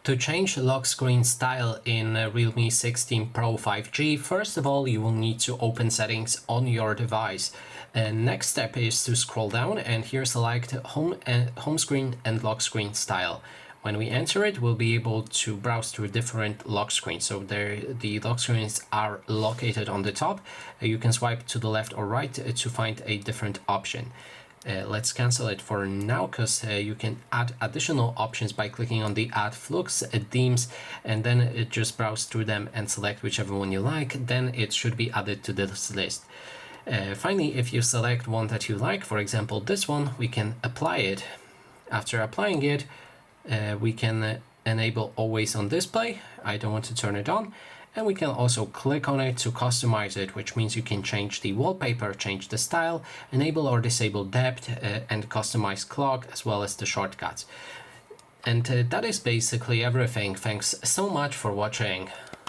To change lock screen style in Realme 16 Pro 5G, first of all, you will need to open settings on your device. Next step is to scroll down and here select home screen and lock screen style. When we enter it, we'll be able to browse through different lock screens. So the lock screens are located on the top. You can swipe to the left or right to find a different option. Let's cancel it for now because you can add additional options by clicking on the add flux themes and then just browse through them and select whichever one you like. Then it should be added to this list. Finally, if you select one that you like, for example this one, we can apply it. After applying it, we can enable always on display. I don't want to turn it on. And we can also click on it to customize it, which means you can change the wallpaper, change the style, enable or disable depth, and customize clock as well as the shortcuts. And that is basically everything. Thanks so much for watching.